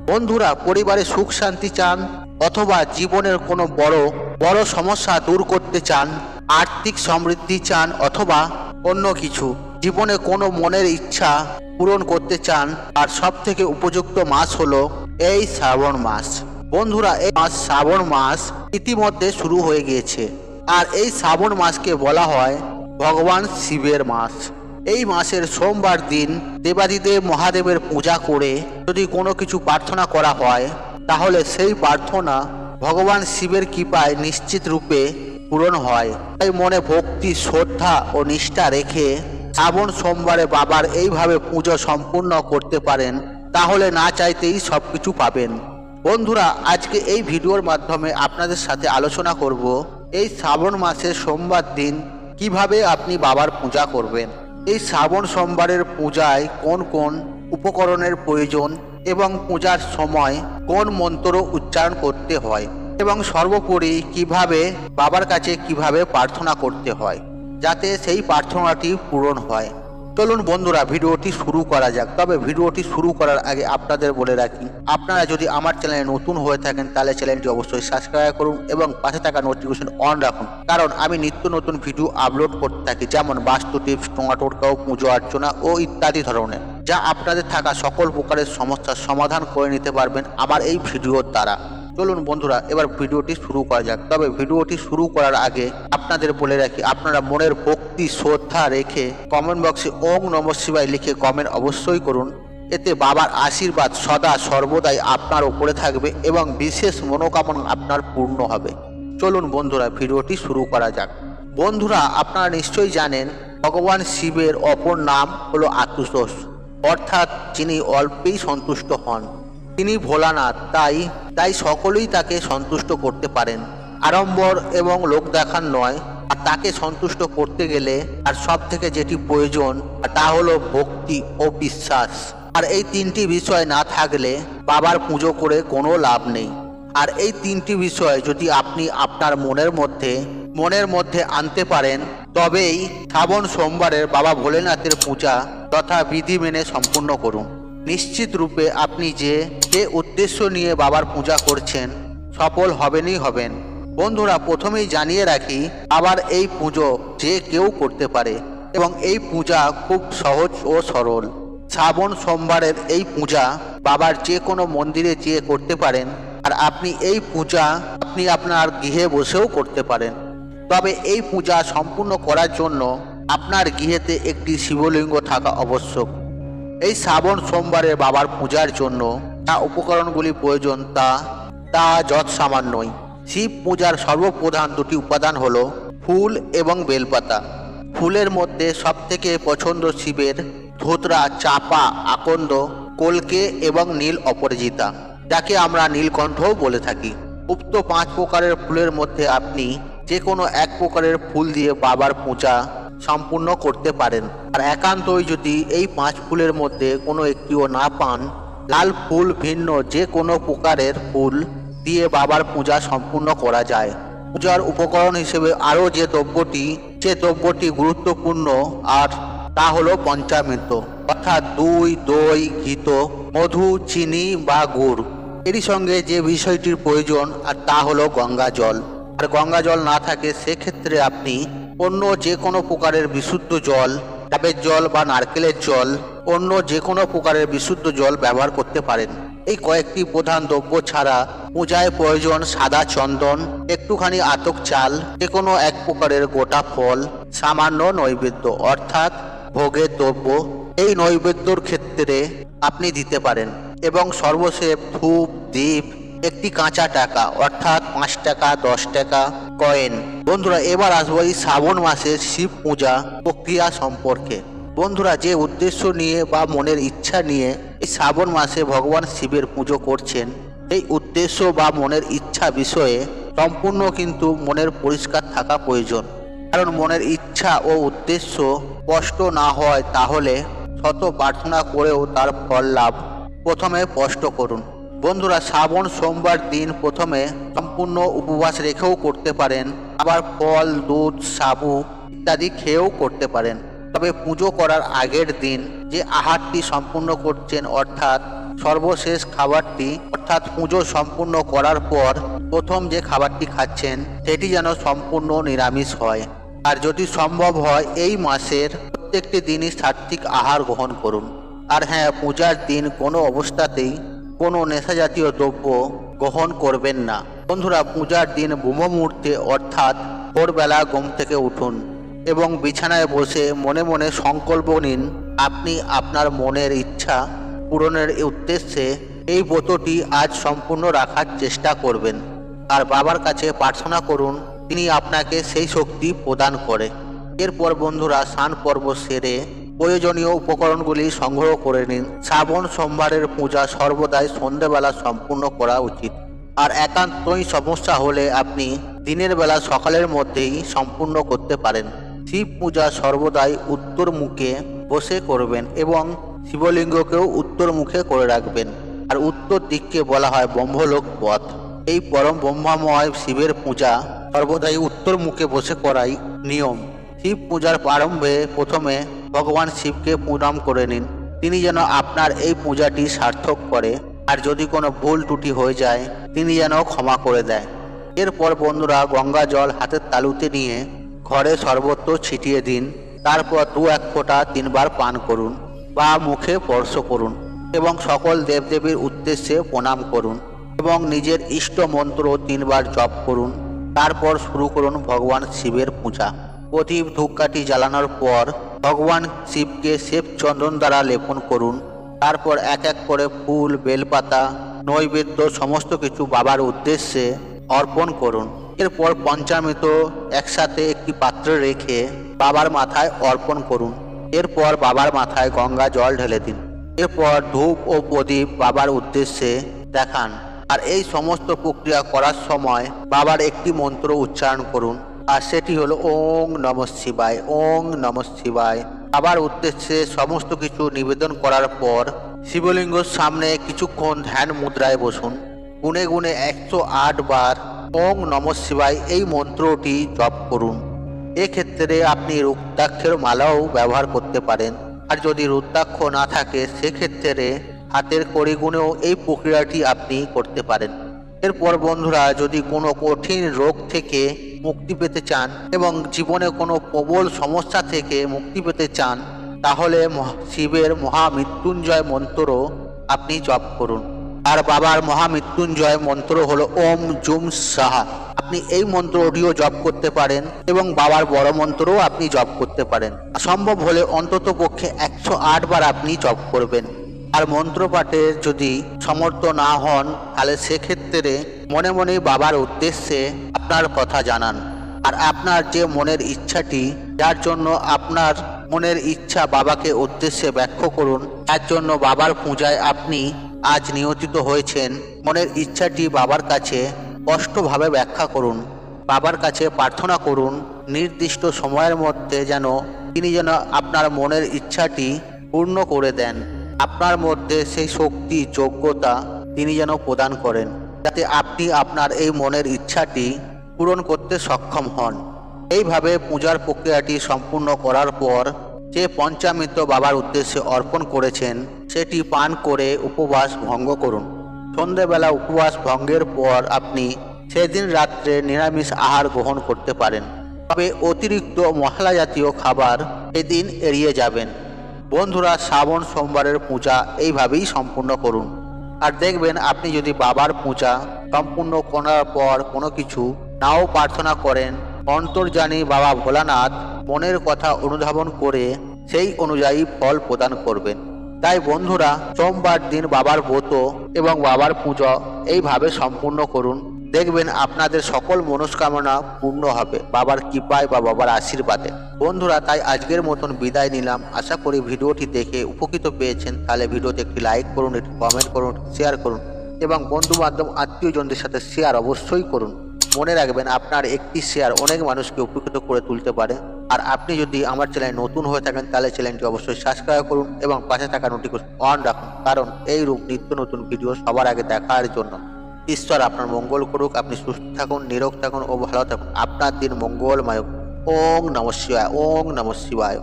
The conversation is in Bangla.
বন্ধুরা, পরিবারে সুখ শান্তি চান অথবা জীবনের কোনো বড় বড় সমস্যা দূর করতে চান, আর্থিক সমৃদ্ধি চান অথবা অন্য কিছু, জীবনে কোনো মনের ইচ্ছা পূরণ করতে চান, আর সব থেকে উপযুক্ত মাস হলো এই শ্রাবণ মাস। বন্ধুরা, এই মাস শ্রাবণ মাস ইতিমধ্যে শুরু হয়ে গিয়েছে, আর এই শ্রাবণ মাসকে বলা হয় ভগবান শিবের মাস। এই মাসের সোমবার দিন দেবাদিদেব মহাদেবের পূজা করে যদি কোনো কিছু প্রার্থনা করা হয়, তাহলে সেই প্রার্থনা ভগবান শিবের কৃপায় নিশ্চিত রূপে পূরণ হয়। তাই মনে ভক্তি, শ্রদ্ধা ও নিষ্ঠা রেখে শ্রাবণ সোমবারে বাবার এইভাবে পুজো সম্পূর্ণ করতে পারেন, তাহলে না চাইতেই সব কিছু পাবেন। বন্ধুরা, আজকে এই ভিডিওর মাধ্যমে আপনাদের সাথে আলোচনা করব এই শ্রাবণ মাসের সোমবার দিন কিভাবে আপনি বাবার পূজা করবেন। এই শ্রাবণ সোমবারের পূজায় কোন কোন উপকরণের প্রয়োজন এবং পূজার সময় কোন মন্ত্র উচ্চারণ করতে হয়, এবং সর্বোপরি কিভাবে বাবার কাছে কিভাবে প্রার্থনা করতে হয় যাতে সেই প্রার্থনাটি পূরণ হয়। চলুন বন্ধুরা, ভিডিওটি শুরু করা যাক। তবে ভিডিওটি শুরু করার আগে আপনাদের বলে রাখি, আপনারা যদি আমার চ্যানেলে নতুন হয়ে থাকেন তাহলে চ্যানেলটি অবশ্যই সাবস্ক্রাইব করুন এবং পাশে থাকা নোটিফিকেশন অন রাখুন, কারণ আমি নিত্য নতুন ভিডিও আপলোড করতে থাকি, যেমন বাস্তু টিপস, টোঙাটোটকাও, পুজো অর্চনা ও ইত্যাদি ধরনের, যা আপনাদের থাকা সকল প্রকারের সমস্যার সমাধান করে নিতে পারবেন আমার এই ভিডিওর দ্বারা। চলুন বন্ধুরা, এবার ভিডিওটি শুরু করা যাক। তবে ভিডিওটি শুরু করার আগে আপনাদের বলে রাখি, আপনারা মনের ভক্তি শ্রদ্ধা রেখে কমেন্ট বক্সে ওং নমঃ শিবায় লিখে কমেন্ট অবশ্যই করুন। এতে বাবার আশীর্বাদ সদা সর্বদাই আপনার উপরে থাকবে এবং বিশেষ মনোকামনা আপনার পূর্ণ হবে। চলুন বন্ধুরা, ভিডিওটি শুরু করা যাক। বন্ধুরা, আপনারা নিশ্চয়ই জানেন ভগবান শিবের অপর নাম হলো আতুতোষ, অর্থাৎ যিনি অল্পেই সন্তুষ্ট হন। তিনি ভোলানাথ, তাই সকলেই তাকে সন্তুষ্ট করতে পারেন। আড়ম্বর এবং লোক দেখান নয়, আর তাকে সন্তুষ্ট করতে গেলে আর সব থেকে যেটি প্রয়োজন তা হলো ভক্তি ও বিশ্বাস। আর এই তিনটি বিষয় না থাকলে বাবার পুজো করে কোনো লাভ নেই। আর এই তিনটি বিষয় যদি আপনি আপনার মনের মধ্যে আনতে পারেন, তবেই শ্রাবণ সোমবারের বাবা ভোলেনাথের পূজা তথা বিধি মেনে সম্পূর্ণ করুন। নিশ্চিত রূপে আপনি যে উদ্দেশ্য নিয়ে বাবার পূজা করছেন সফল হবেন। বন্ধুরা, প্রথমেই জানিয়ে রাখি, বাবার এই পুজো যে কেউ করতে পারে এবং এই পূজা খুব সহজ ও সরল। শ্রাবণ সোমবারের এই পূজা বাবার যে কোনো মন্দিরে যেয়ে করতে পারেন, আর আপনি এই পূজা আপনি আপনার গৃহে বসেও করতে পারেন। তবে এই পূজা সম্পূর্ণ করার জন্য আপনার গৃহেতে একটি শিবলিঙ্গ থাকা আবশ্যক। এই শ্রাবণ সোমবারে বাবার পূজার জন্য যা উপকরণগুলি প্রয়োজন তা যৎ সামান্যই। শিব পূজার সর্বপ্রধান দুটি উপাদান হলো ফুল এবং বেলপাতা। ফুলের মধ্যে সবথেকে পছন্দ শিবের ধোতরা, চাপা, আকন্দ, কলকে এবং নীল অপরাজিতা, যাকে আমরা নীলকণ্ঠও বলে থাকি। উক্ত 5 প্রকারের ফুলের মধ্যে আপনি যে কোনো এক প্রকারের ফুল দিয়ে বাবার পূজা সম্পূর্ণ করতে পারেন। আর একান্তই যদি এই 5 ফুলের মধ্যে কোনো একটিও না পান, লাল ফুল ভিন্ন যে কোনো প্রকারের ফুল দিয়ে বাবার পূজা সম্পূর্ণ করা যায়। পূজার উপকরণ হিসেবে আরও যে দ্রব্যটি গুরুত্বপূর্ণ আর তা হলো পঞ্চামৃত, অর্থাৎ দই, ঘৃত, মধু, চিনি বা গুড়। এরই সঙ্গে যে বিষয়টির প্রয়োজন আর তা হলো গঙ্গা জল। আর গঙ্গা জল না থাকে সেক্ষেত্রে আপনি অন্য যে কোনো প্রকারের বিশুদ্ধ জল, ডাবের জল বা নারকেলের জল, অন্য যে কোনো প্রকারের বিশুদ্ধ জল ব্যবহার করতে পারেন। এই কয়েকটি প্রধান দ্রব্য ছাড়া পূজায় প্রয়োজন সাদা চন্দন, একটুখানি আতক চাল, যে কোনো এক প্রকারের গোটা ফল, সামান্য নৈবেদ্য অর্থাৎ ভোগের দ্রব্য এই নৈবেদ্যর ক্ষেত্রে আপনি দিতে পারেন, এবং সর্বশেষ ধূপ, দীপ, একটি কাঁচা টাকা অর্থাৎ 5 টাকা, 10 টাকা কয়েন। বন্ধুরা, এবার আসবো এই শ্রাবণ মাসের শিব পূজা প্রক্রিয়া সম্পর্কে। বন্ধুরা, যে উদ্দেশ্য নিয়ে বা মনের ইচ্ছা নিয়ে এই শ্রাবণ মাসে ভগবান শিবের পুজো করছেন, এই উদ্দেশ্য বা মনের ইচ্ছা বিষয়ে সম্পূর্ণ কিন্তু মনের পরিষ্কার থাকা প্রয়োজন। কারণ মনের ইচ্ছা ও উদ্দেশ্য স্পষ্ট না হয় তাহলে শত প্রার্থনা করেও তার ফল লাভ প্রথমে স্পষ্ট করুন। বন্ধুরা, শ্রাবণ সোমবার দিন প্রথমে সম্পূর্ণ উপবাস রেখেও করতে পারেন, আবার ফল, দুধ, সাবু ইত্যাদি খেয়েও করতে পারেন। তবে পুজো করার আগের দিন যে আহারটি সম্পূর্ণ করছেন, অর্থাৎ সর্বশেষ খাবারটি অর্থাৎ পুজো সম্পূর্ণ করার পর প্রথম যে খাবারটি খাচ্ছেন সেটি যেন সম্পূর্ণ নিরামিষ হয়। আর যদি সম্ভব হয় এই মাসের প্রত্যেকটি দিনই সাত্ত্বিক আহার গ্রহণ করুন। আর হ্যাঁ, পূজার দিন কোনো অবস্থাতেই কোনো নেশা জাতীয় দ্রব্য গ্রহণ করবেন না। বন্ধুরা, পূজার দিন ব্রহ্ম মুহূর্তে অর্থাৎ ভোরবেলা ঘুম থেকে উঠুন এবং বিছানায় বসে মনে মনে সংকল্প নিন আপনি আপনার মনের ইচ্ছা পূরণের উদ্দেশ্যে এই ব্রতটি আজ সম্পূর্ণ রাখার চেষ্টা করবেন। আর বাবার কাছে প্রার্থনা করুন তিনি আপনাকে সেই শক্তি প্রদান করে। এরপর বন্ধুরা, স্নান পর্ব সেরে প্রয়োজনীয় উপকরণগুলি সংগ্রহ করে নিন। শ্রাবণ সোমবারের পূজা সর্বদাই সন্ধ্যেবেলা সম্পূর্ণ করা উচিত। আর একান্তই সমস্যা হলে আপনি দিনের বেলা সকালের মধ্যেই সম্পূর্ণ করতে পারেন। শিব পূজা সর্বদাই উত্তর মুখে বসে করবেন এবং শিবলিঙ্গকেও উত্তর মুখে করে রাখবেন। আর উত্তর দিককে বলা হয় ব্রহ্মলোক পথ। এই পরম ব্রহ্মাময় শিবের পূজা সর্বদাই উত্তর মুখে বসে করাই নিয়ম। শিব পূজার প্রারম্ভে প্রথমে ভগবান শিবকে প্রণাম করে নিন, তিনি যেন আপনার এই পূজাটি সার্থক করে। আর যদি কোনো ভুল ত্রুটি হয়ে যায় তিনি যেন ক্ষমা করে দেয়। এরপর বন্ধুরা, গঙ্গা জল হাতের তালুতে নিয়ে ঘরে সর্বত্র ছিটিয়ে দিন। তারপর 2-1 ফোঁটা 3 বার পান করুন বা মুখে স্পর্শ করুন এবং সকল দেবদেবীর উদ্দেশ্যে প্রণাম করুন এবং নিজের ইষ্ট মন্ত্র 3 বার জপ করুন। তারপর শুরু করুন ভগবান শিবের পূজা। প্রদীপ ধূপকাঠি জ্বালানোর পর ভগবান শিবকে শ্বেত চন্দন দ্বারা লেপন করুন। তারপর এক এক করে ফুল, বেলপাতা, নৈবেদ্য সমস্ত কিছু বাবার উদ্দেশ্যে অর্পণ করুন। এরপর পঞ্চামৃত একসাথে একটি পাত্রে রেখে বাবার মাথায় অর্পণ করুন। এরপর বাবার মাথায় গঙ্গা জল ঢেলে দিন। এরপর ধূপ ও প্রদীপ বাবার উদ্দেশ্যে দেখান। আর এই সমস্ত প্রক্রিয়া করার সময় বাবার একটি মন্ত্র উচ্চারণ করুন, আর সেটি হলো ওং নমঃ শিবায়, ওং নমঃ শিবায়। বাবার উদ্দেশ্যে সমস্ত কিছু নিবেদন করার পর শিবলিঙ্গের সামনে কিছুক্ষণ ধ্যান মুদ্রায় বসুন। গুনে গুনে 108 বার ওং নমঃ শিবায় এই মন্ত্রটি জপ করুন। এক্ষেত্রে আপনি রুদ্রাক্ষের মালাও ব্যবহার করতে পারেন। আর যদি রুদ্রাক্ষ না থাকে সেক্ষেত্রে হাতের কড়ি গুনেও এই প্রক্রিয়াটি আপনি করতে পারেন। এরপর বন্ধুরা, যদি কোনো কঠিন রোগ থেকে মুক্তি পেতে চান এবং জীবনে কোনো প্রবল সমস্যা থেকে মুক্তি পেতে চান তাহলে শিবের মহামৃত্যুঞ্জয় মন্ত্র আপনি জপ করুন। আর বাবার মহামৃত্যুঞ্জয় মন্ত্র হলো ওম জুম সাহা। আপনি এই মন্ত্রটিও জপ করতে পারেন এবং বাবার বড় মন্ত্রও আপনি জপ করতে পারেন। সম্ভব হলে অন্তত পক্ষে 108 বার আপনি জপ করবেন। আর মন্ত্র পাঠের যদি সমর্থ না হন তাহলে সেক্ষেত্রে মনে মনে বাবার উদ্দেশ্যে আপনার কথা জানান। আর আপনার যে মনের ইচ্ছাটি, যার জন্য আপনার মনের ইচ্ছা বাবাকে উদ্দেশ্যে ব্যাখ্যা করুন, তার জন্য বাবার পূজায় আপনি আজ নিয়োজিত হয়েছেন, মনের ইচ্ছাটি বাবার কাছে স্পষ্টভাবে ব্যাখ্যা করুন। বাবার কাছে প্রার্থনা করুন নির্দিষ্ট সময়ের মধ্যে তিনি যেন আপনার মনের ইচ্ছাটি পূর্ণ করে দেন। আপনার মধ্যে সেই শক্তি, যোগ্যতা তিনি যেন প্রদান করেন, যাতে আপনি আপনার এই মনের ইচ্ছাটি পূরণ করতে সক্ষম হন। এইভাবে পূজার প্রক্রিয়াটি সম্পূর্ণ করার পর যে পঞ্চামৃত বাবার উদ্দেশ্যে অর্পণ করেছেন সেটি পান করে উপবাস ভঙ্গ করুন। সন্ধ্যেবেলা উপবাস ভঙ্গের পর আপনি সেদিন রাত্রে নিরামিষ আহার গ্রহণ করতে পারেন, তবে অতিরিক্ত মশলা জাতীয় খাবার এদিন এড়িয়ে যাবেন। বন্ধুরা, শ্রাবণ সোমবারের পূজা এইভাবেই সম্পূর্ণ করুন। আর দেখবেন আপনি যদি বাবার পূজা সম্পূর্ণ করার পর কোনো কিছু নাও প্রার্থনা করেন, অন্তর্যামী বাবা ভোলানাথ মনের কথা অনুধাবন করে সেই অনুযায়ী ফল প্রদান করবেন। তাই বন্ধুরা, সোমবার দিন বাবার ব্রত এবং বাবার পূজা এইভাবে সম্পূর্ণ করুন। দেখবেন আপনাদের সকল মনস্কামনা পূর্ণ হবে বাবার কৃপায় বা বাবার আশীর্বাদে। বন্ধুরা, তাই আজকের মতন বিদায় নিলাম। আশা করি ভিডিওটি দেখে উপকৃত পেয়েছেন। তাহলে ভিডিওতে একটি লাইক করুন, একটি কমেন্ট করুন, শেয়ার করুন এবং বন্ধু বান্ধব আত্মীয়জনদের সাথে শেয়ার অবশ্যই করুন। মনে রাখবেন আপনার একটি শেয়ার অনেক মানুষকে উপকৃত করে তুলতে পারে। আর আপনি যদি আমার চ্যানেলে নতুন হয়ে থাকেন তাহলে চ্যানেলটি অবশ্যই সাবস্ক্রাইব করুন এবং পাশে থাকা নোটিফিকেশন অন রাখুন, কারণ এই রূপ নিত্য নতুন ভিডিও সবার আগে দেখার জন্য। ঈশ্বর আপনার মঙ্গল করুক। আপনি সুস্থ থাকুন, নিরোগ থাকুন ও ভালো থাকুন। আপনার দিন মঙ্গলময়। ওং নমঃ শিবায়, ওং নমঃ শিবায়।